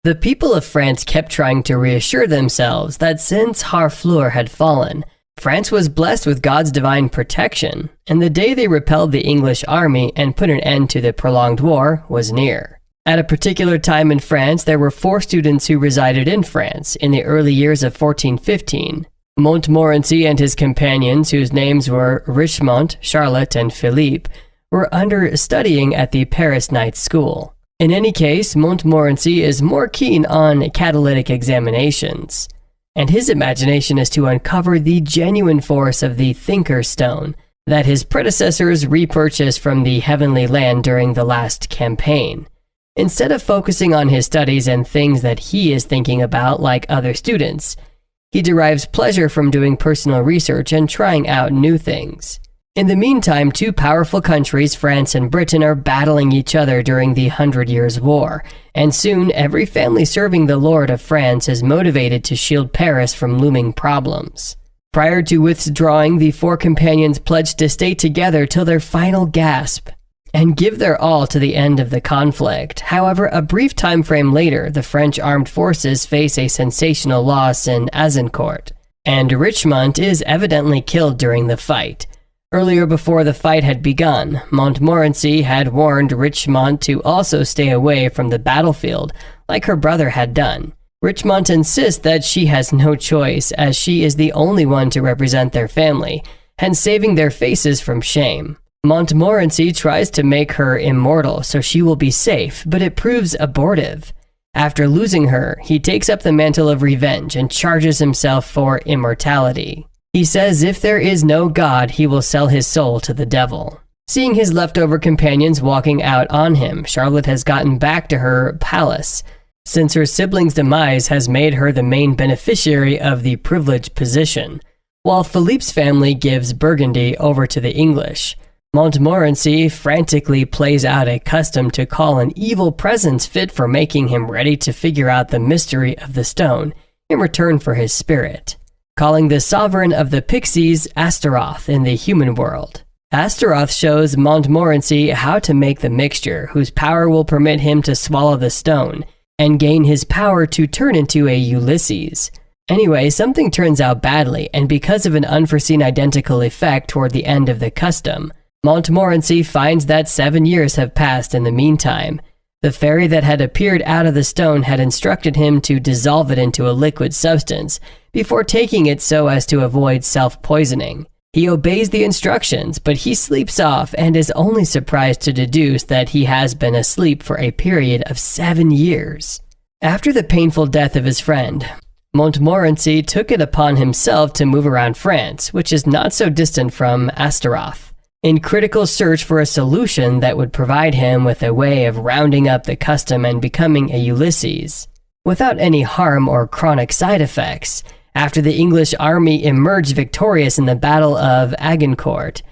The people of France kept trying to reassure themselves that since Harfleur had fallen, France was blessed with God's divine protection, and the day they repelled the English army and put an end to the prolonged war was near. At a particular time in France, there were 4 students who resided in France in the early years of 1415. Montmorency and his companions, whose names were Richemont, Charlotte, and Philippe, were studying at the Paris Night School. In any case, Montmorency is more keen on catalytic examinations, and his imagination is to uncover the genuine force of the Thinker Stone that his predecessors repurchased from the Heavenly Land during the last campaign. Instead of focusing on his studies and things that he is thinking about like other students, he derives pleasure from doing personal research and trying out new things. In the meantime, 2 powerful countries, France and Britain, are battling each other during the 100 Years' War, and soon every family serving the Lord of France is motivated to shield Paris from looming problems. Prior to withdrawing, the 4 companions pledged to stay together till their final gasp and give their all to the end of the conflict. However, a brief time frame later, the French armed forces face a sensational loss in Agincourt, and Richemont is evidently killed during the fight. Earlier, before the fight had begun, Montmorency had warned Richemont to also stay away from the battlefield, like her brother had done. Richemont insists that she has no choice, as she is the only one to represent their family, hence saving their faces from shame. Montmorency tries to make her immortal so she will be safe, but it proves abortive. After losing her, he takes up the mantle of revenge and charges himself for immortality. He says if there is no God, he will sell his soul to the devil. Seeing his leftover companions walking out on him, Charlotte has gotten back to her palace, since her siblings' demise has made her the main beneficiary of the privileged position, while Philippe's family gives Burgundy over to the English. Montmorency frantically plays out a custom to call an evil presence fit for making him ready to figure out the mystery of the stone in return for his spirit, calling the sovereign of the Pixies Astaroth in the human world. Astaroth shows Montmorency how to make the mixture, whose power will permit him to swallow the stone and gain his power to turn into a Ulysses. Anyway, something turns out badly, and because of an unforeseen identical effect toward the end of the custom, Montmorency finds that 7 years have passed in the meantime. The fairy that had appeared out of the stone had instructed him to dissolve it into a liquid substance before taking it so as to avoid self-poisoning. He obeys the instructions, but he sleeps off and is only surprised to deduce that he has been asleep for a period of 7 years. After the painful death of his friend, Montmorency took it upon himself to move around France, which is not so distant from Astaroth, in critical search for a solution that would provide him with a way of rounding up the custom and becoming a Ulysses, without any harm or chronic side effects. After the English army emerged victorious in the Battle of Agincourt,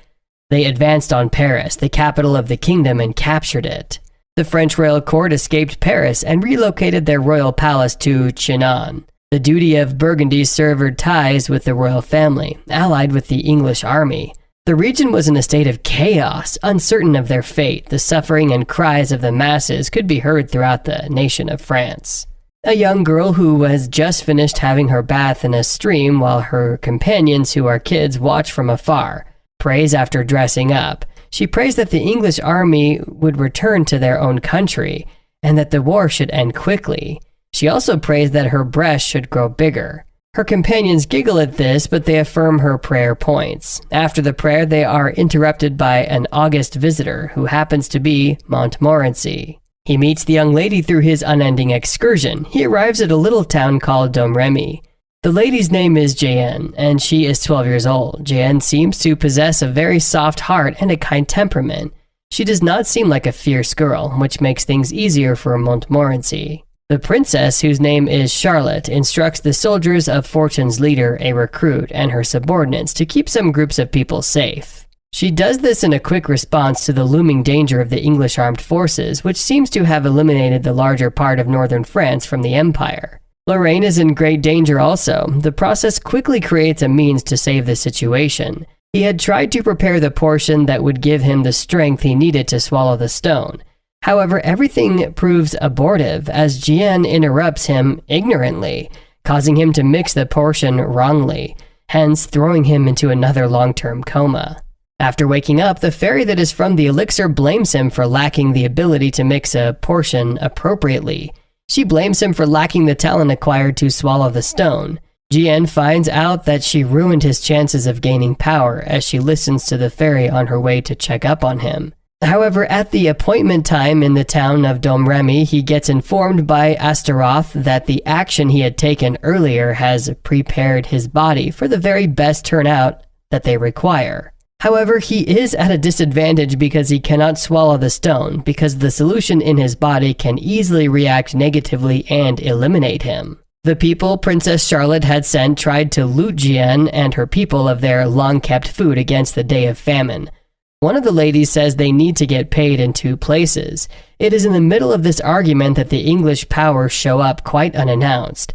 they advanced on Paris, the capital of the kingdom, and captured it. The French royal court escaped Paris and relocated their royal palace to Jehanne. The duty of Burgundy severed ties with the royal family, allied with the English army. The region was in a state of chaos, uncertain of their fate. The suffering and cries of the masses could be heard throughout the nation of France. A young girl who has just finished having her bath in a stream while her companions, who are kids, watch from afar, prays after dressing up. She prays that the English army would return to their own country and that the war should end quickly. She also prays that her breasts should grow bigger. Her companions giggle at this, but they affirm her prayer points. After the prayer, they are interrupted by an august visitor who happens to be Montmorency. He meets the young lady through his unending excursion. He arrives at a little town called Domremy. The lady's name is Jehanne, and she is 12 years old. Jehanne seems to possess a very soft heart and a kind temperament. She does not seem like a fierce girl, which makes things easier for Montmorency. The princess, whose name is Charlotte, instructs the soldiers of Fortune's leader, a recruit, and her subordinates to keep some groups of people safe. She does this in a quick response to the looming danger of the English armed forces, which seems to have eliminated the larger part of northern France from the empire. Lorraine is in great danger also. The process quickly creates a means to save the situation. He had tried to prepare the portion that would give him the strength he needed to swallow the stone. However, everything proves abortive as Jehanne interrupts him ignorantly, causing him to mix the portion wrongly, hence throwing him into another long-term coma. After waking up, the fairy that is from the elixir blames him for lacking the ability to mix a portion appropriately. She blames him for lacking the talent acquired to swallow the stone. Jehanne finds out that she ruined his chances of gaining power as she listens to the fairy on her way to check up on him. However, at the appointment time in the town of Domremy, he gets informed by Astaroth that the action he had taken earlier has prepared his body for the very best turnout that they require. However, he is at a disadvantage because he cannot swallow the stone, because the solution in his body can easily react negatively and eliminate him. The people Princess Charlotte had sent tried to loot Jehanne and her people of their long-kept food against the day of famine. One of the ladies says they need to get paid in 2 places. It is in the middle of this argument that the English powers show up quite unannounced.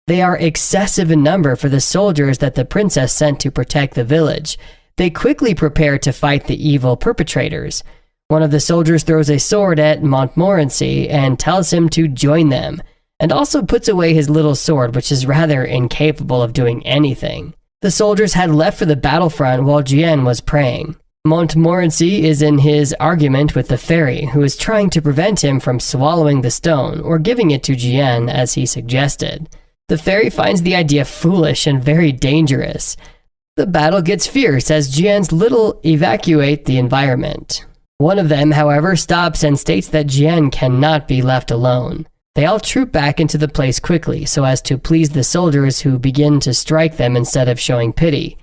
They are excessive in number for the soldiers that the princess sent to protect the village. They quickly prepare to fight the evil perpetrators. One of the soldiers throws a sword at Montmorency and tells him to join them, and also puts away his little sword, which is rather incapable of doing anything. The soldiers had left for the battlefront while Jehanne was praying. Montmorency is in his argument with the fairy, who is trying to prevent him from swallowing the stone or giving it to Jehanne as he suggested. The fairy finds the idea foolish and very dangerous. The battle gets fierce as Jehanne's little evacuate the environment. One of them, however, stops and states that Jehanne cannot be left alone. They all troop back into the place quickly so as to please the soldiers who begin to strike them instead of showing pity.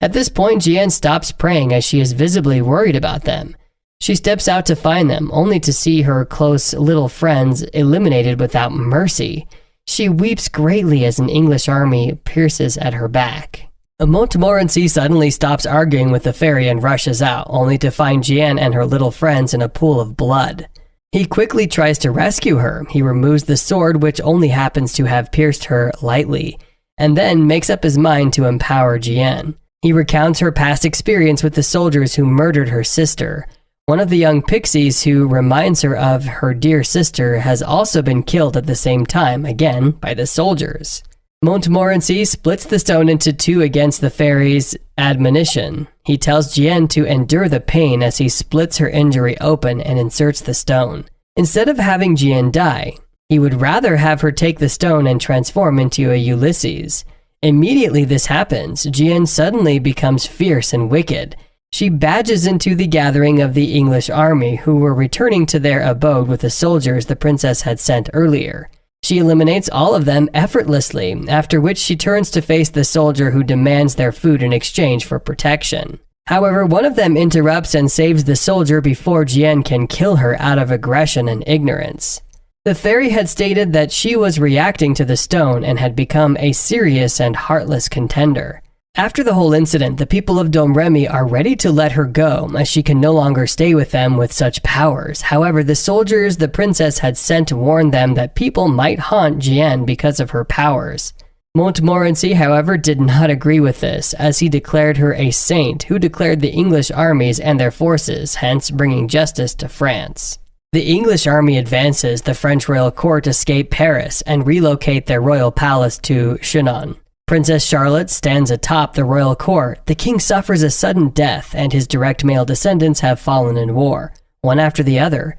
At this point, Jehanne stops praying as she is visibly worried about them. She steps out to find them, only to see her close little friends eliminated without mercy. She weeps greatly as an English army pierces at her back. Montmorency suddenly stops arguing with the fairy and rushes out, only to find Jehanne and her little friends in a pool of blood. He quickly tries to rescue her. He removes the sword, which only happens to have pierced her lightly, and then makes up his mind to empower Jehanne. He recounts her past experience with the soldiers who murdered her sister. One of the young pixies who reminds her of her dear sister has also been killed at the same time, again by the soldiers. Montmorency splits the stone into 2 against the fairy's admonition. He tells Jehanne to endure the pain as he splits her injury open and inserts the stone. Instead of having Jehanne die, he would rather have her take the stone and transform into a Ulysses. Immediately this happens, Jehanne suddenly becomes fierce and wicked. She badges into the gathering of the English army who were returning to their abode with the soldiers the princess had sent earlier. She eliminates all of them effortlessly, after which she turns to face the soldier who demands their food in exchange for protection. However, one of them interrupts and saves the soldier before Jehanne can kill her out of aggression and ignorance. The fairy had stated that she was reacting to the stone and had become a serious and heartless contender. After the whole incident, the people of Domremy are ready to let her go, as she can no longer stay with them with such powers. However, the soldiers the princess had sent warned them that people might haunt Jehanne because of her powers. Montmorency, however, did not agree with this, as he declared her a saint who declared the English armies and their forces, hence bringing justice to France. The English army advances, the French royal court escape Paris and relocate their royal palace to Jehanne. Princess Charlotte stands atop the royal court. The king suffers a sudden death, and his direct male descendants have fallen in war, one after the other.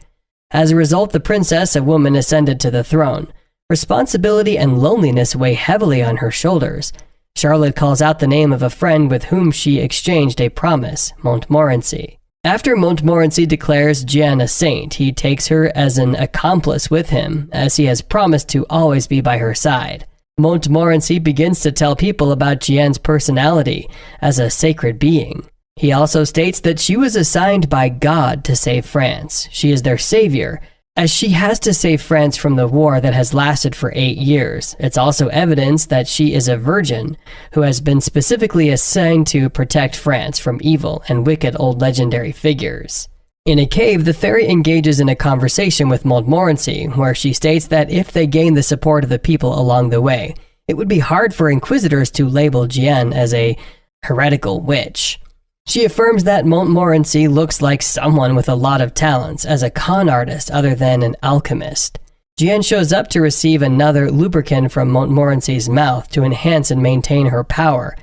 As a result, the princess, a woman, ascended to the throne. Responsibility and loneliness weigh heavily on her shoulders. Charlotte calls out the name of a friend with whom she exchanged a promise, Montmorency. After Montmorency declares Jehanne a saint, he takes her as an accomplice with him, as he has promised to always be by her side. Montmorency begins to tell people about Jehanne's personality as a sacred being. He also states that she was assigned by God to save France. She is their savior, as she has to save France from the war that has lasted for 8 years. It's also evidence that she is a virgin who has been specifically assigned to protect France from evil and wicked old legendary figures. In a cave, the fairy engages in a conversation with Montmorency, where she states that if they gain the support of the people along the way, it would be hard for inquisitors to label Jehanne as a heretical witch. She affirms that Montmorency looks like someone with a lot of talents as a con artist other than an alchemist. Jehanne shows up to receive another lubricant from Montmorency's mouth to enhance and maintain her power,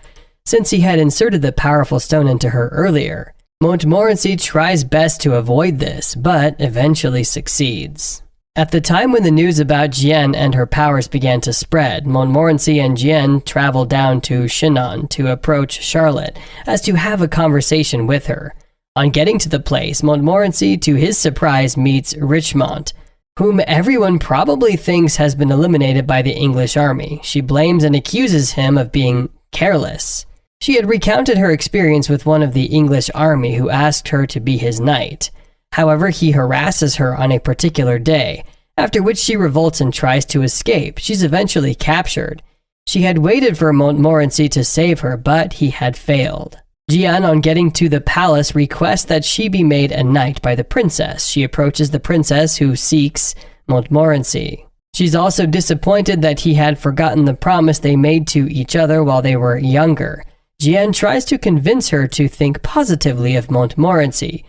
since he had inserted the powerful stone into her earlier. Montmorency tries best to avoid this, but eventually succeeds. At the time when the news about Jehanne and her powers began to spread, Montmorency and Jehanne traveled down to Chinon to approach Charlotte as to have a conversation with her. On getting to the place, Montmorency, to his surprise, meets Richmond, whom everyone probably thinks has been eliminated by the English army. She blames and accuses him of being careless. She had recounted her experience with one of the English army who asked her to be his knight. However, he harasses her on a particular day, after which she revolts and tries to escape. She's eventually captured. She had waited for Montmorency to save her, but he had failed. Jehanne, on getting to the palace, requests that she be made a knight by the princess. She approaches the princess, who seeks Montmorency. She's also disappointed that he had forgotten the promise they made to each other while they were younger. Jehanne tries to convince her to think positively of Montmorency.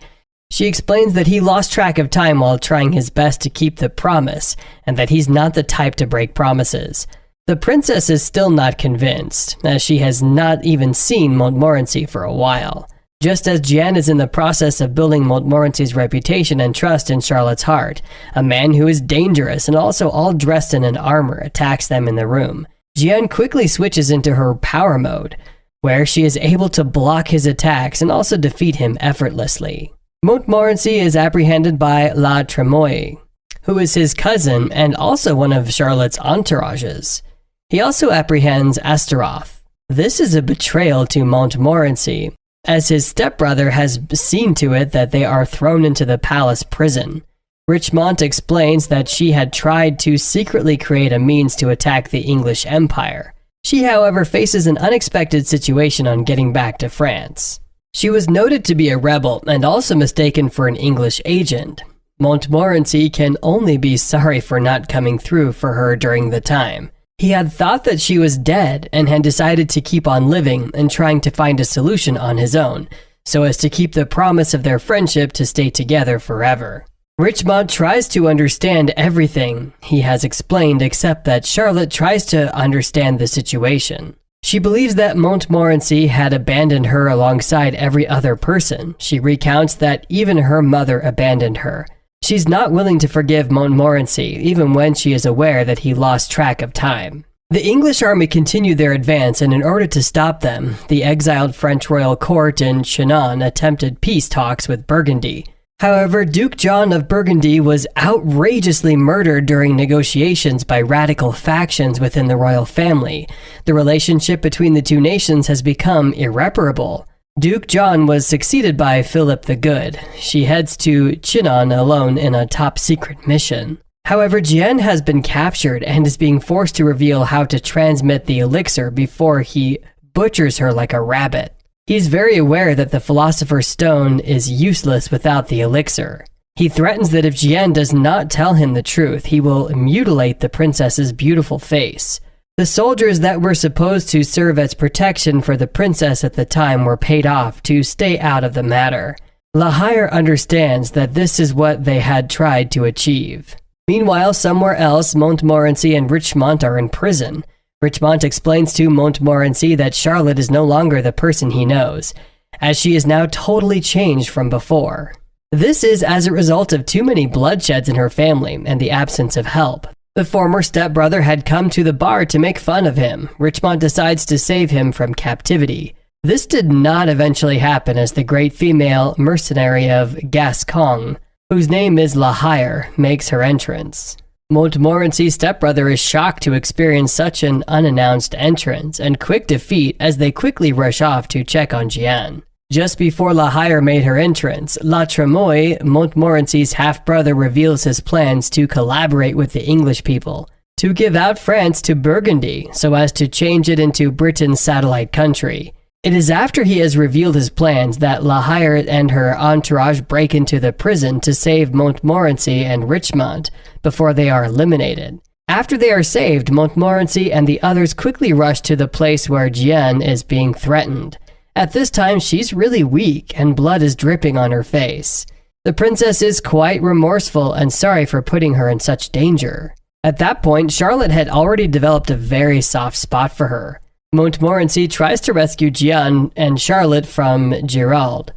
She explains that he lost track of time while trying his best to keep the promise, and that he's not the type to break promises. The princess is still not convinced, as she has not even seen Montmorency for a while. Just as Jehanne is in the process of building Montmorency's reputation and trust in Charlotte's heart, a man who is dangerous and also all dressed in an armor attacks them in the room. Jehanne quickly switches into her power mode, where she is able to block his attacks and also defeat him effortlessly. Montmorency is apprehended by La Tremoille, who is his cousin and also one of Charlotte's entourages. He also apprehends Astaroth. This is a betrayal to Montmorency, as his stepbrother has seen to it that they are thrown into the palace prison. Richmond explains that she had tried to secretly create a means to attack the English Empire. She, however, faces an unexpected situation on getting back to France. She was noted to be a rebel and also mistaken for an English agent. Montmorency can only be sorry for not coming through for her during the time. He had thought that she was dead and had decided to keep on living and trying to find a solution on his own, so as to keep the promise of their friendship to stay together forever. Richmond tries to understand everything he has explained, except that Charlotte tries to understand the situation. She believes that Montmorency had abandoned her alongside every other person. She recounts that even her mother abandoned her. She's not willing to forgive Montmorency, even when she is aware that he lost track of time. The English army continued their advance, and in order to stop them, the exiled French royal court in Chinon attempted peace talks with Burgundy. However, Duke John of Burgundy was outrageously murdered during negotiations by radical factions within the royal family. The relationship between the two nations has become irreparable. Duke John was succeeded by Philip the Good. She heads to Chinon alone in a top-secret mission. However, Jehanne has been captured and is being forced to reveal how to transmit the elixir before he butchers her like a rabbit. He's very aware that the Philosopher's Stone is useless without the elixir. He threatens that if Jehanne does not tell him the truth, he will mutilate the princess's beautiful face. The soldiers that were supposed to serve as protection for the princess at the time were paid off to stay out of the matter. La Hire understands that this is what they had tried to achieve. Meanwhile, somewhere else, Montmorency and Richmond are in prison. Richmond explains to Montmorency that Charlotte is no longer the person he knows, as she is now totally changed from before. This is as a result of too many bloodsheds in her family and the absence of help. The former stepbrother had come to the bar to make fun of him. Richmond decides to save him from captivity. This did not eventually happen, as the great female mercenary of Gascon, whose name is La Hire, makes her entrance. Montmorency's stepbrother is shocked to experience such an unannounced entrance and quick defeat, as they quickly rush off to check on Jehanne. Just before La Hire made her entrance, La Tremoille, Montmorency's half-brother, reveals his plans to collaborate with the English people, to give out France to Burgundy so as to change it into Britain's satellite country. It is after he has revealed his plans that La Hire and her entourage break into the prison to save Montmorency and Richmond before they are eliminated. After they are saved, Montmorency and the others quickly rush to the place where Jehanne is being threatened. At this time, she's really weak and blood is dripping on her face. The princess is quite remorseful and sorry for putting her in such danger. At that point, Charlotte had already developed a very soft spot for her. Montmorency tries to rescue Jehanne and Charlotte from Gerald,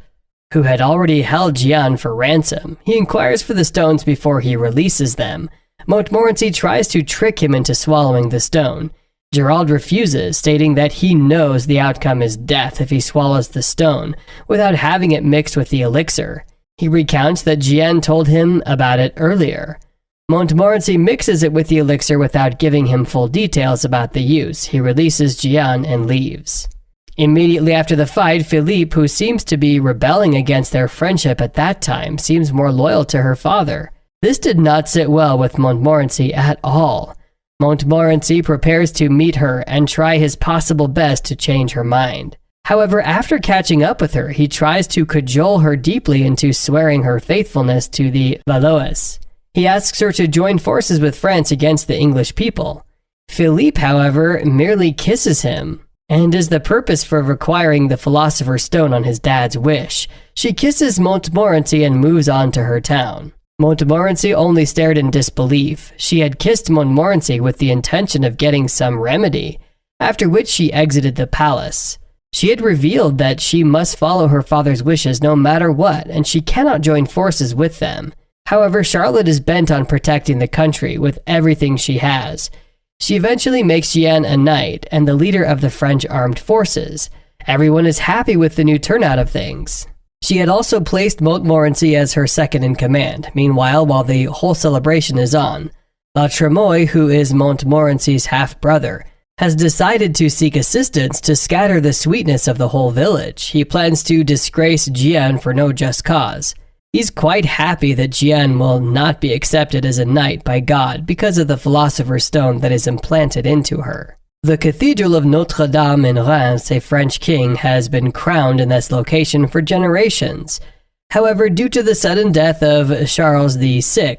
who had already held Jehanne for ransom. He inquires for the stones before he releases them. Montmorency tries to trick him into swallowing the stone. Gerald refuses, stating that he knows the outcome is death if he swallows the stone, without having it mixed with the elixir. He recounts that Jehanne told him about it earlier. Montmorency mixes it with the elixir without giving him full details about the use. He releases Jehanne and leaves. Immediately after the fight, Philippe, who seems to be rebelling against their friendship at that time, seems more loyal to her father. This did not sit well with Montmorency at all. Montmorency prepares to meet her and try his possible best to change her mind. However, after catching up with her, he tries to cajole her deeply into swearing her faithfulness to the Valois. He asks her to join forces with France against the English people. Philippe, however, merely kisses him, and is the purpose for requiring the Philosopher's Stone on his dad's wish. She kisses Montmorency and moves on to her town. Montmorency only stared in disbelief. She had kissed Montmorency with the intention of getting some remedy, after which she exited the palace. She had revealed that she must follow her father's wishes no matter what, and she cannot join forces with them. However, Charlotte is bent on protecting the country with everything she has. She eventually makes Jehanne a knight and the leader of the French armed forces. Everyone is happy with the new turnout of things. She had also placed Montmorency as her second in command. Meanwhile, while the whole celebration is on, La Tremoille, who is Montmorency's half-brother, has decided to seek assistance to scatter the sweetness of the whole village. He plans to disgrace Jehanne for no just cause. He's quite happy that Jehanne will not be accepted as a knight by God because of the Philosopher's Stone that is implanted into her. The Cathedral of Notre Dame in Reims, a French king, has been crowned in this location for generations. However, due to the sudden death of Charles VI,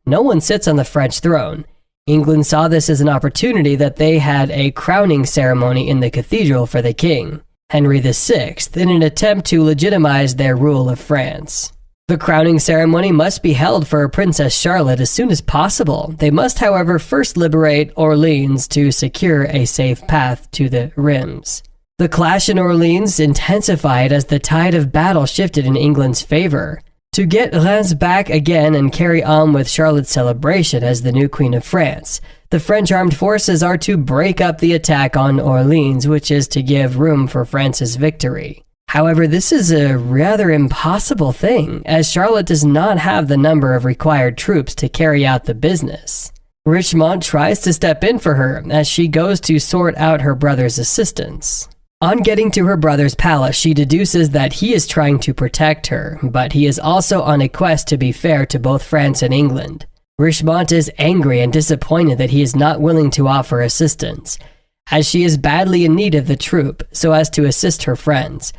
no one sits on the French throne. England saw this as an opportunity that they had a crowning ceremony in the cathedral for the king, Henry VI, in an attempt to legitimize their rule of France. The crowning ceremony must be held for Princess Charlotte as soon as possible. They must, however, first liberate Orleans to secure a safe path to the Reims. The clash in Orleans intensified as the tide of battle shifted in England's favor. To get Reims back again and carry on with Charlotte's celebration as the new Queen of France, the French armed forces are to break up the attack on Orleans, which is to give room for France's victory. However, this is a rather impossible thing, as Charlotte does not have the number of required troops to carry out the business. Richemont tries to step in for her as she goes to sort out her brother's assistance. On getting to her brother's palace, she deduces that he is trying to protect her, but he is also on a quest to be fair to both France and England. Richemont is angry and disappointed that he is not willing to offer assistance, as she is badly in need of the troop so as to assist her friends.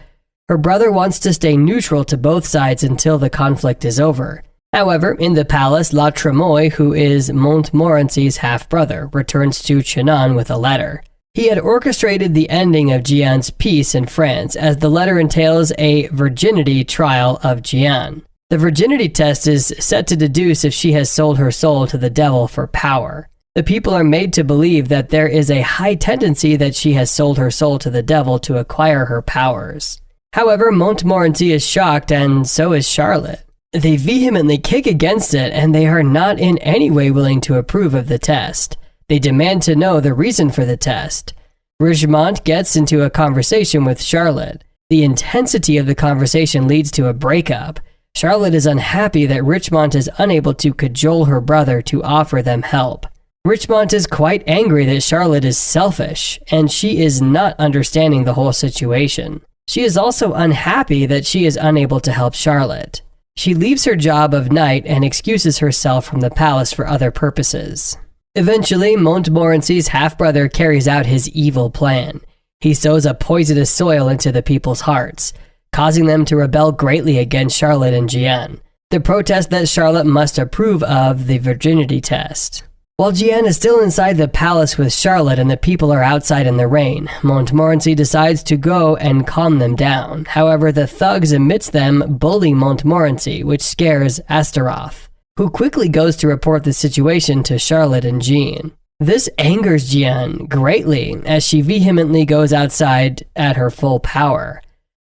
Her brother wants to stay neutral to both sides until the conflict is over. However, in the palace, La Tremoille, who is Montmorency's half-brother, returns to Chinon with a letter. He had orchestrated the ending of Jehanne's peace in France, as the letter entails a virginity trial of Jehanne. The virginity test is set to deduce if she has sold her soul to the devil for power. The people are made to believe that there is a high tendency that she has sold her soul to the devil to acquire her powers. However, Montmorency is shocked, and so is Charlotte. They vehemently kick against it, and they are not in any way willing to approve of the test. They demand to know the reason for the test. Richemont gets into a conversation with Charlotte. The intensity of the conversation leads to a breakup. Charlotte is unhappy that Richemont is unable to cajole her brother to offer them help. Richemont is quite angry that Charlotte is selfish, and she is not understanding the whole situation. She is also unhappy that she is unable to help Charlotte. She leaves her job of knight and excuses herself from the palace for other purposes. Eventually, Montmorency's half-brother carries out his evil plan. He sows a poisonous soil into the people's hearts, causing them to rebel greatly against Charlotte and Jehanne. They protest that Charlotte must approve of the virginity test. While Jehanne is still inside the palace with Charlotte and the people are outside in the rain, Montmorency decides to go and calm them down. However, the thugs amidst them bully Montmorency, which scares Astaroth, who quickly goes to report the situation to Charlotte and Jean. This angers Jehanne greatly as she vehemently goes outside at her full power.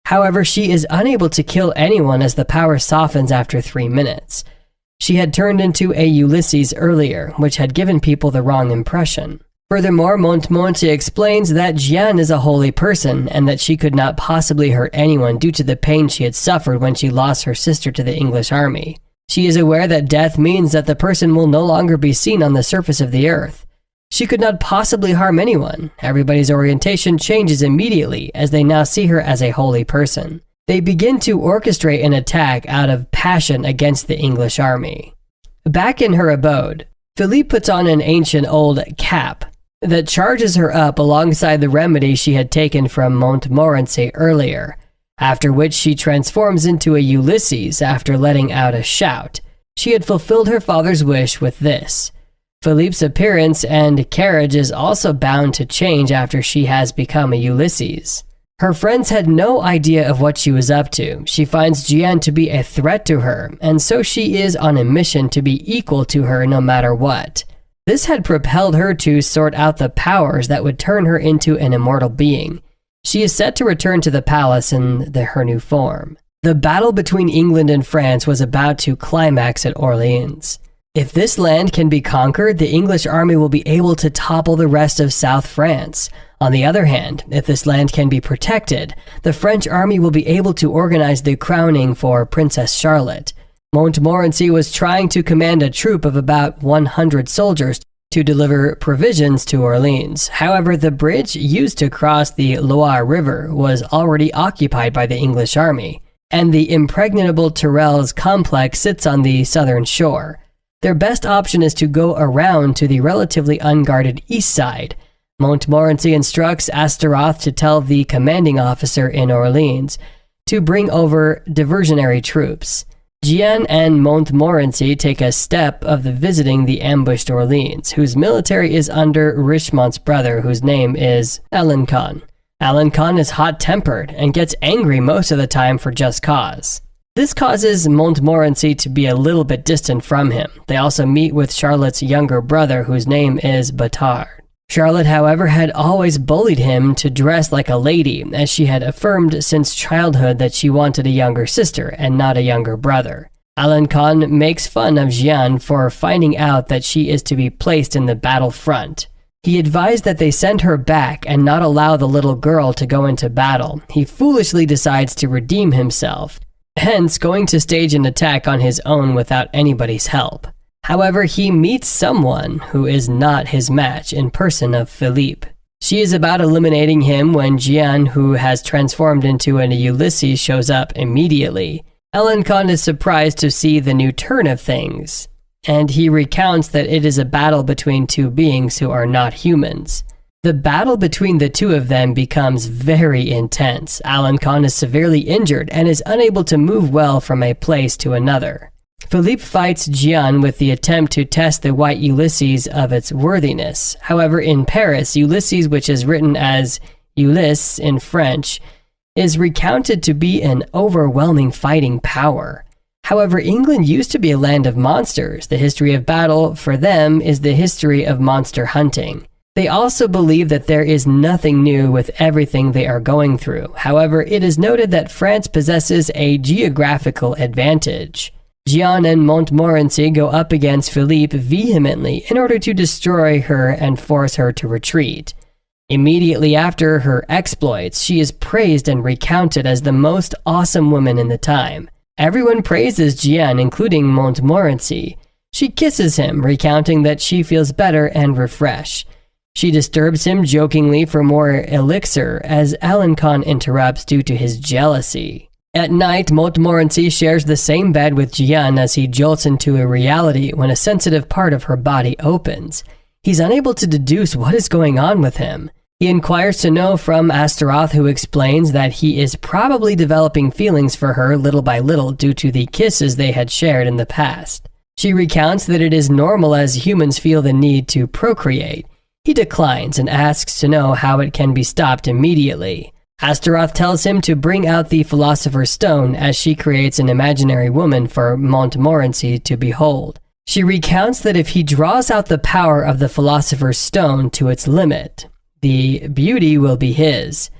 However, she is unable to kill anyone as the power softens after 3 minutes. She had turned into a Ulysses earlier, which had given people the wrong impression. Furthermore, Montmorency explains that Jehanne is a holy person and that she could not possibly hurt anyone due to the pain she had suffered when she lost her sister to the English army. She is aware that death means that the person will no longer be seen on the surface of the earth. She could not possibly harm anyone. Everybody's orientation changes immediately as they now see her as a holy person. They begin to orchestrate an attack out of passion against the English army. Back in her abode, Philippe puts on an ancient old cap that charges her up alongside the remedy she had taken from Montmorency earlier, after which she transforms into a Ulysses after letting out a shout. She had fulfilled her father's wish with this. Philippe's appearance and carriage is also bound to change after she has become a Ulysses. Her friends had no idea of what she was up to. She finds Jehanne to be a threat to her, and so she is on a mission to be equal to her no matter what. This had propelled her to sort out the powers that would turn her into an immortal being. She is set to return to the palace in her new form. The battle between England and France was about to climax at Orleans. If this land can be conquered, the English army will be able to topple the rest of South France. On the other hand, if this land can be protected, the French army will be able to organize the crowning for Princess Charlotte. Montmorency was trying to command a troop of about 100 soldiers to deliver provisions to Orleans. However, the bridge used to cross the Loire River was already occupied by the English army, and the impregnable Tourelles complex sits on the southern shore. Their best option is to go around to the relatively unguarded east side. Montmorency instructs Astaroth to tell the commanding officer in Orleans to bring over diversionary troops. Jehanne and Montmorency take a step of visiting the ambushed Orleans, whose military is under Richemont's brother, whose name is Agincourt. Agincourt is hot-tempered and gets angry most of the time for just cause. This causes Montmorency to be a little bit distant from him. They also meet with Charlotte's younger brother, whose name is Batard. Charlotte, however, had always bullied him to dress like a lady, as she had affirmed since childhood that she wanted a younger sister and not a younger brother. Agincourt makes fun of Jehanne for finding out that she is to be placed in the battle front. He advised that they send her back and not allow the little girl to go into battle. He foolishly decides to redeem himself, hence going to stage an attack on his own without anybody's help. However, he meets someone who is not his match in person of Philippe. She is about eliminating him when Jehanne, who has transformed into an Ulysses, shows up immediately. Agincourt is surprised to see the new turn of things, and he recounts that it is a battle between two beings who are not humans. The battle between the two of them becomes very intense. Agincourt is severely injured and is unable to move well from a place to another. Philippe fights Jehanne with the attempt to test the white Ulysses of its worthiness. However, in Paris, Ulysses, which is written as Ulysse in French, is recounted to be an overwhelming fighting power. However, England used to be a land of monsters. The history of battle for them is the history of monster hunting. They also believe that there is nothing new with everything they are going through. However, it is noted that France possesses a geographical advantage. Jehanne and Montmorency go up against Philippe vehemently in order to destroy her and force her to retreat. Immediately after her exploits, she is praised and recounted as the most awesome woman in the time. Everyone praises Jehanne, including Montmorency. She kisses him, recounting that she feels better and refreshed. She disturbs him jokingly for more elixir as Agincourt interrupts due to his jealousy. At night, Montmorency shares the same bed with Jehanne as he jolts into a reality when a sensitive part of her body opens. He's unable to deduce what is going on with him. He inquires to know from Astaroth, who explains that he is probably developing feelings for her little by little due to the kisses they had shared in the past. She recounts that it is normal as humans feel the need to procreate. He declines and asks to know how it can be stopped immediately. Astaroth tells him to bring out the Philosopher's Stone as she creates an imaginary woman for Montmorency to behold. She recounts that if he draws out the power of the Philosopher's Stone to its limit, the beauty will be his.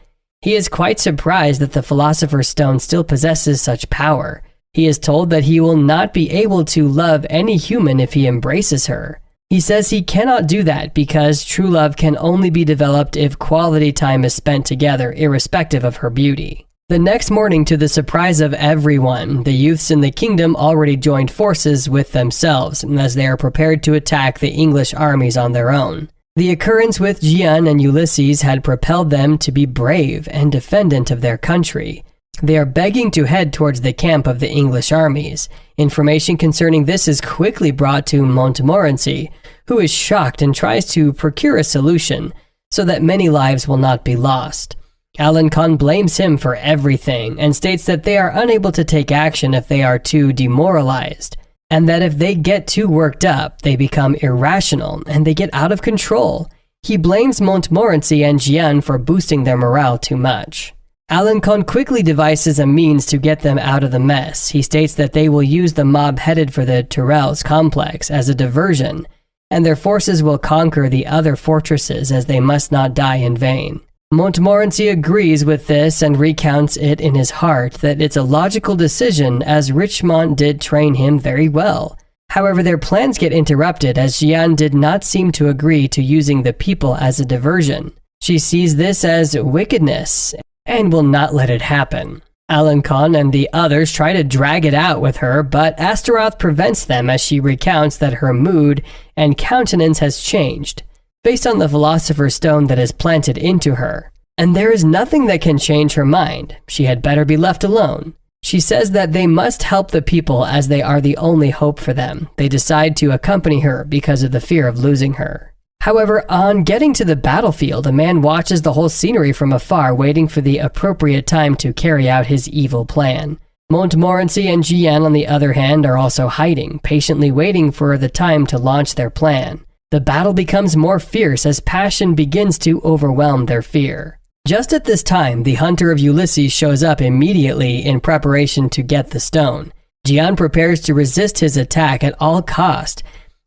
He is quite surprised that the Philosopher's Stone still possesses such power. He is told that he will not be able to love any human if he embraces her. He says he cannot do that because true love can only be developed if quality time is spent together, irrespective of her beauty. The next morning, to the surprise of everyone, the youths in the kingdom already joined forces with themselves, as they are prepared to attack the English armies on their own. The occurrence with Jehanne and Ulysses had propelled them to be brave and defendant of their country. They are begging to head towards the camp of the English armies. Information concerning this is quickly brought to Montmorency, who is shocked and tries to procure a solution so that many lives will not be lost. Agincourt blames him for everything and states that they are unable to take action if they are too demoralized, and that if they get too worked up, they become irrational and they get out of control. He blames Montmorency and Jehanne for boosting their morale too much. Agincourt quickly devises a means to get them out of the mess. He states that they will use the mob headed for the Tourelles complex as a diversion, and their forces will conquer the other fortresses as they must not die in vain. Montmorency agrees with this and recounts it in his heart that it's a logical decision as Richmond did train him very well. However, their plans get interrupted as Jehanne did not seem to agree to using the people as a diversion. She sees this as wickedness and will not let it happen. Agincourt and the others try to drag it out with her, but Astaroth prevents them as she recounts that her mood and countenance has changed, based on the Philosopher's Stone that is planted into her. And there is nothing that can change her mind. She had better be left alone. She says that they must help the people as they are the only hope for them. They decide to accompany her because of the fear of losing her. However, on getting to the battlefield, a man watches the whole scenery from afar, waiting for the appropriate time to carry out his evil plan. Montmorency and Jehanne, on the other hand, are also hiding, patiently waiting for the time to launch their plan. The battle becomes more fierce as passion begins to overwhelm their fear. Just at this time, the hunter of Ulysses shows up immediately in preparation to get the stone. Jehanne prepares to resist his attack at all cost,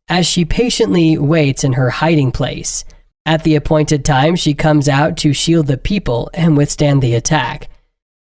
as she patiently waits in her hiding place. At the appointed time, she comes out to shield the people and withstand the attack.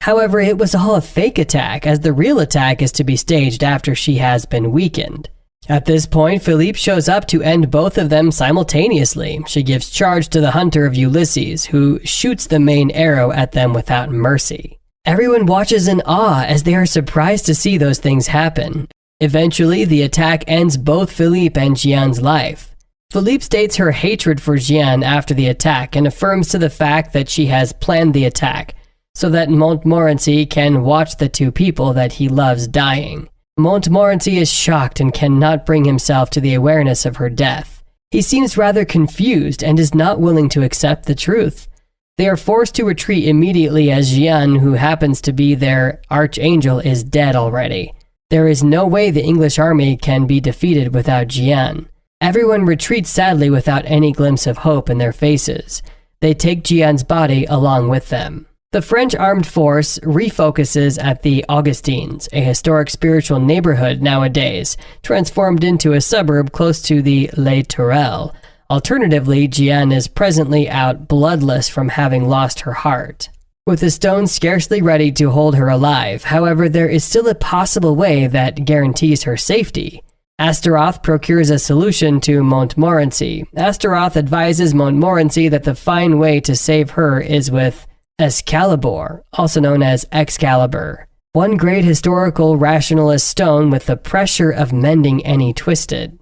However, it was all a fake attack, as the real attack is to be staged after she has been weakened. At this point, Philippe shows up to end both of them simultaneously. She gives charge to the hunter of Ulysses, who shoots the main arrow at them without mercy. Everyone watches in awe as they are surprised to see those things happen. Eventually, the attack ends both Philippe and Jehanne's life. Philippe states her hatred for Jehanne after the attack and affirms to the fact that she has planned the attack so that Montmorency can watch the two people that he loves dying. Montmorency is shocked and cannot bring himself to the awareness of her death. He seems rather confused and is not willing to accept the truth. They are forced to retreat immediately as Jehanne, who happens to be their archangel, is dead already. There is no way the English army can be defeated without Jehanne. Everyone retreats sadly without any glimpse of hope in their faces. They take Jehanne's body along with them. The French armed force refocuses at the Augustines, a historic spiritual neighborhood nowadays, transformed into a suburb close to the Les Tourelles. Alternatively, Jehanne is presently out bloodless from having lost her heart, with the stone scarcely ready to hold her alive. However, there is still a possible way that guarantees her safety. Astaroth procures a solution to Montmorency. Astaroth advises Montmorency that the fine way to save her is with Excalibur, also known as Excalibur, one great historical rationalist stone with the pressure of mending any twisted.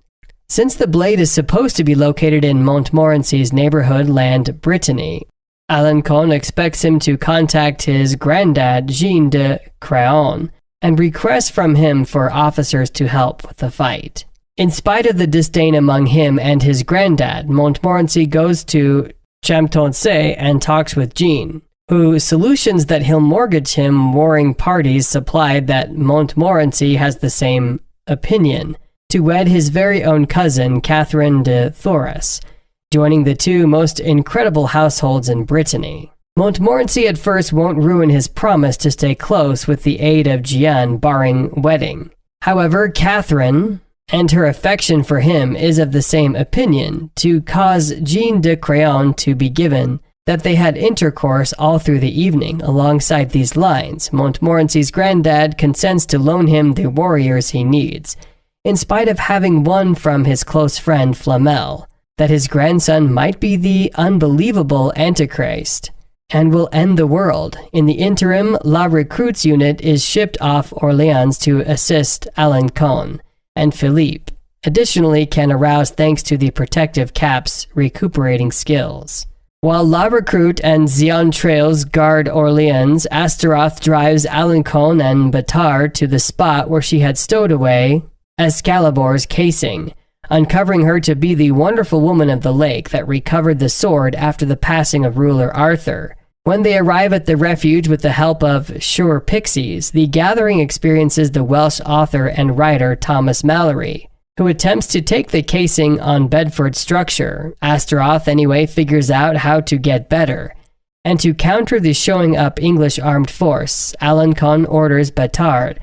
Since the blade is supposed to be located in Montmorency's neighborhood land, Brittany, Agincourt expects him to contact his granddad, Jean de Craon, and request from him for officers to help with the fight. In spite of the disdain among him and his granddad, Montmorency goes to Champtonsay and talks with Jean, whose solutions that he'll mortgage him warring parties supplied that Montmorency has the same opinion. to wed his very own cousin, Catherine de Thouars, joining the two most incredible households in Brittany. Montmorency at first won't ruin his promise to stay close with the aid of Jehanne, barring wedding. However, Catherine, and her affection for him is of the same opinion, to cause Jeanne de Craon to be given that they had intercourse all through the evening. Alongside these lines, Montmorency's granddad consents to loan him the warriors he needs, in spite of having won from his close friend Flamel that his grandson might be the unbelievable Antichrist and will end the world. In the interim, La Recrute's unit is shipped off Orleans to assist Alençon, and Philippe additionally can arouse thanks to the protective cap's recuperating skills. While La Recrute and Xaintrailles guard Orleans, Astaroth drives Alençon and Batard to the spot where she had stowed away Excalibur's casing, uncovering her to be the wonderful woman of the lake that recovered the sword after the passing of ruler Arthur. When they arrive at the refuge with the help of sure pixies, the gathering experiences the Welsh author and writer Thomas Malory, who attempts to take the casing on Bedford's structure. Astaroth anyway figures out how to get better. And to counter the showing up English armed force, Alençon orders Batard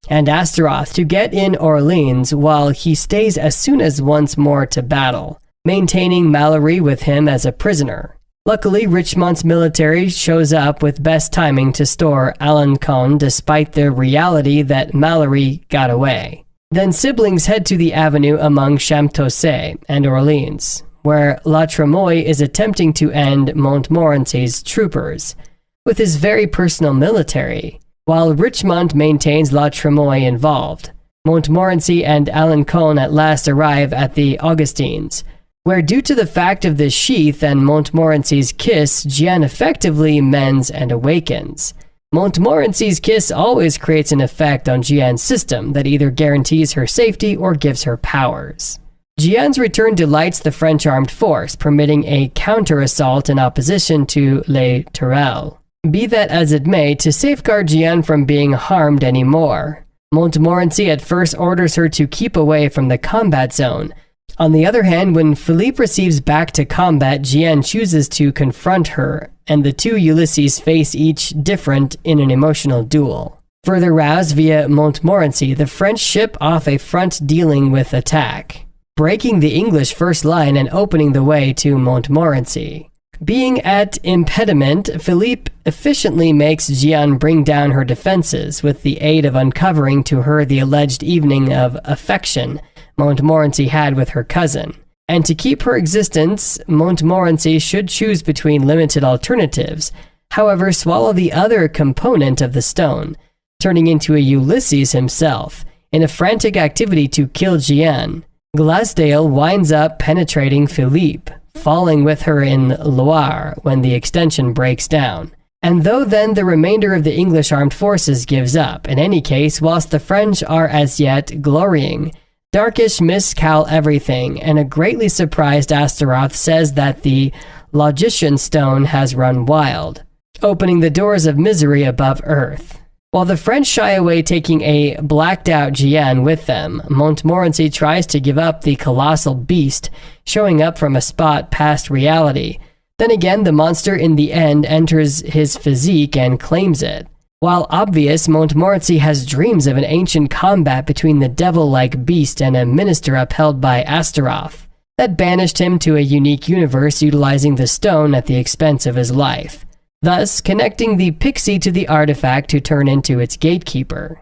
and Astaroth to get in Orleans while he stays as soon as once more to battle, maintaining Malory with him as a prisoner. Luckily, Richmont's military shows up with best timing to store Alençon despite the reality that Malory got away. Then siblings head to the avenue among Champtocé and Orleans, where La Tremoille is attempting to end Montmorency's troopers with his very personal military, while Richmont maintains La Tremoille involved. Montmorency and Alençon at last arrive at the Augustines, where due to the fact of the sheath and Montmorency's kiss, Jehanne effectively mends and awakens. Montmorency's kiss always creates an effect on Jehanne's system that either guarantees her safety or gives her powers. Jehanne's return delights the French armed force, permitting a counter-assault in opposition to Les Tourelles. Be that as it may, to safeguard Jehanne from being harmed anymore, Montmorency at first orders her to keep away from the combat zone. On the other hand, when Philippe receives back to combat, Jehanne chooses to confront her, and the two Ulysses face each different in an emotional duel. Further roused via Montmorency, the French ship off a front dealing with attack, breaking the English first line and opening the way to Montmorency. Being at impediment, Philippe efficiently makes Jehanne bring down her defenses with the aid of uncovering to her the alleged evening of affection Montmorency had with her cousin. And to keep her existence, Montmorency should choose between limited alternatives, however swallow the other component of the stone, turning into a Ulysses himself, in a frantic activity to kill Jehanne. Glasdale winds up penetrating Philippe, falling with her in Loire when the extension breaks down. And though then the remainder of the English armed forces gives up, in any case, whilst the French are as yet glorying, Darkish miscal everything, and a greatly surprised Astaroth says that the logician stone has run wild, opening the doors of misery above earth. While the French shy away, taking a blacked-out Jehanne with them, Montmorency tries to give up the colossal beast, showing up from a spot past reality. Then again, the monster in the end enters his physique and claims it. While obvious, Montmorency has dreams of an ancient combat between the devil-like beast and a minister upheld by Astaroth that banished him to a unique universe utilizing the stone at the expense of his life, thus connecting the pixie to the artifact to turn into its gatekeeper.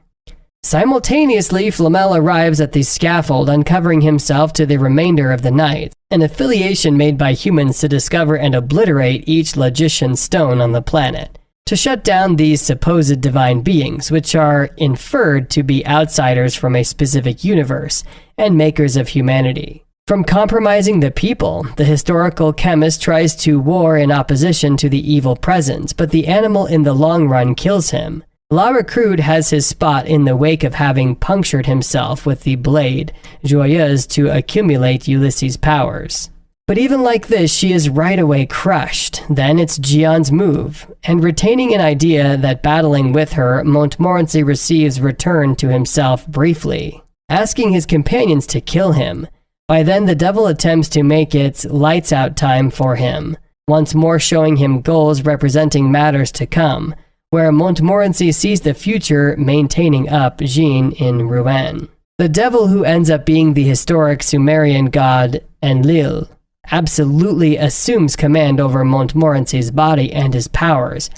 Simultaneously, Flamel arrives at the scaffold, uncovering himself to the remainder of the night, an affiliation made by humans to discover and obliterate each logician stone on the planet, to shut down these supposed divine beings, which are inferred to be outsiders from a specific universe and makers of humanity. From compromising the people, the historical chemist tries to war in opposition to the evil presence, but the animal in the long run kills him. La Recrude has his spot in the wake of having punctured himself with the blade Joyeuse to accumulate Ulysses' powers. But even like this, she is right away crushed. Then it's Jehanne's move, and retaining an idea that battling with her, Montmorency receives return to himself briefly. asking his companions to kill him. By then, the devil attempts to make its lights out time for him, once more showing him goals representing matters to come, where Montmorency sees the future maintaining up Jeanne in Rouen. The devil, who ends up being the historic Sumerian god Enlil, absolutely assumes command over Montmorency's body and his powers,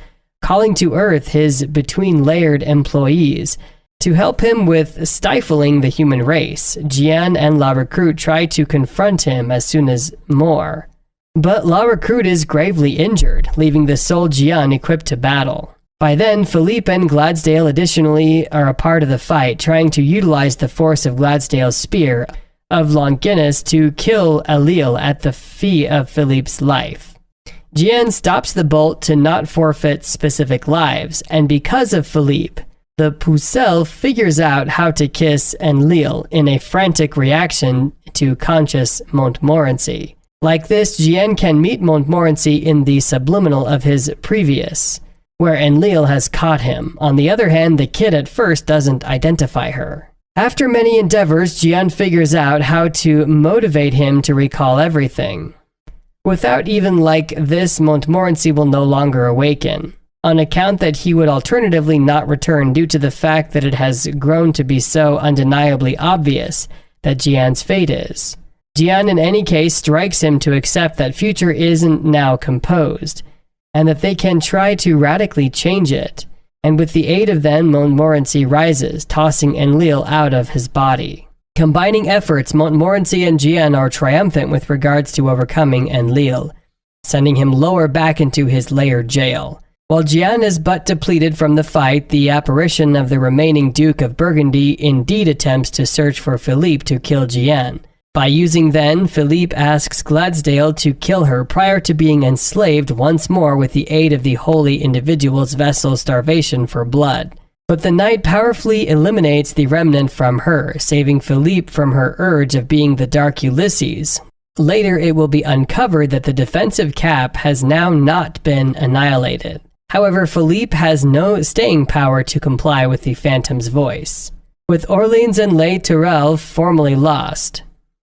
calling to earth his between-layered employees to help him with stifling the human race. Jehanne and La Recrute try to confront him as soon as more, but La Recrute is gravely injured, leaving the sole Jehanne equipped to battle. By then, Philippe and Gladsdale additionally are a part of the fight, trying to utilize the force of Gladsdale's spear of Longinus to kill Enlil at the fee of Philippe's life. Jehanne stops the bolt to not forfeit specific lives, and because of Philippe, the Pucelle figures out how to kiss Enlil in a frantic reaction to conscious Montmorency. Like this, Jehanne can meet Montmorency in the subliminal of his previous, where Enlil has caught him. On the other hand, the kid at first doesn't identify her. After many endeavors, Jehanne figures out how to motivate him to recall everything. Without even like this, Montmorency will no longer awaken, on account that he would alternatively not return due to the fact that it has grown to be so undeniably obvious that Jehanne's fate is. Jehanne in any case strikes him to accept that future isn't now composed, and that they can try to radically change it, and with the aid of them, Montmorency rises, tossing Enlil out of his body. Combining efforts, Montmorency and Jehanne are triumphant with regards to overcoming Enlil, sending him lower back into his layered jail. While Jehanne is but depleted from the fight, the apparition of the remaining Duke of Burgundy indeed attempts to search for Philippe to kill Jehanne. By using then, Philippe asks Gladsdale to kill her prior to being enslaved once more with the aid of the holy individual's vessel's starvation for blood. But the knight powerfully eliminates the remnant from her, saving Philippe from her urge of being the Dark Ulysses. Later, it will be uncovered that the defensive cap has now not been annihilated. However, Philippe has no staying power to comply with the Phantom's voice. With Orleans and Les Tourelles formally lost,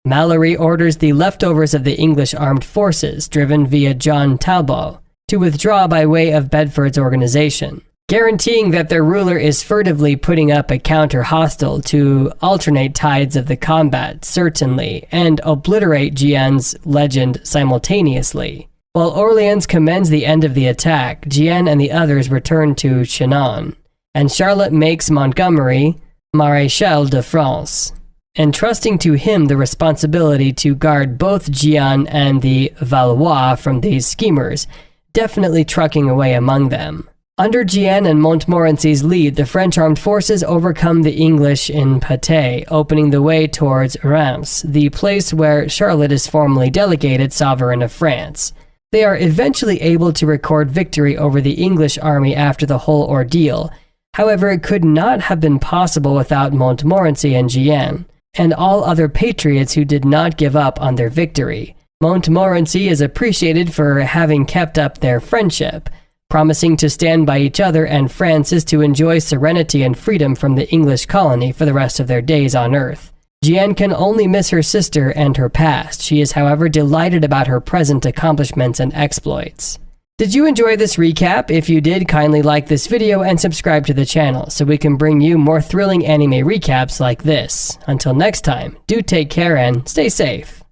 Mallory orders the leftovers of the English armed forces, driven via John Talbot, to withdraw by way of Bedford's organization, guaranteeing that their ruler is furtively putting up a counter-hostile to alternate tides of the combat, certainly, and obliterate Jehanne's legend simultaneously. While Orleans commends the end of the attack, Jehanne and the others return to Chinon, and Charlotte makes Montgomery Maréchal de France, entrusting to him the responsibility to guard both Jehanne and the Valois from these schemers, definitely trucking away among them. Under Jehanne and Montmorency's lead, the French armed forces overcome the English in Patay, opening the way towards Reims, the place where Charlotte is formally delegated sovereign of France. They are eventually able to record victory over the English army after the whole ordeal. However, it could not have been possible without Montmorency and Jehanne, and all other patriots who did not give up on their victory. Montmorency is appreciated for having kept up their friendship, promising to stand by each other, and France is to enjoy serenity and freedom from the English colony for the rest of their days on Earth. Jehanne can only miss her sister and her past. She is, however, delighted about her present accomplishments and exploits. Did you enjoy this recap? If you did, kindly like this video and subscribe to the channel so we can bring you more thrilling anime recaps like this. Until next time, do take care and stay safe.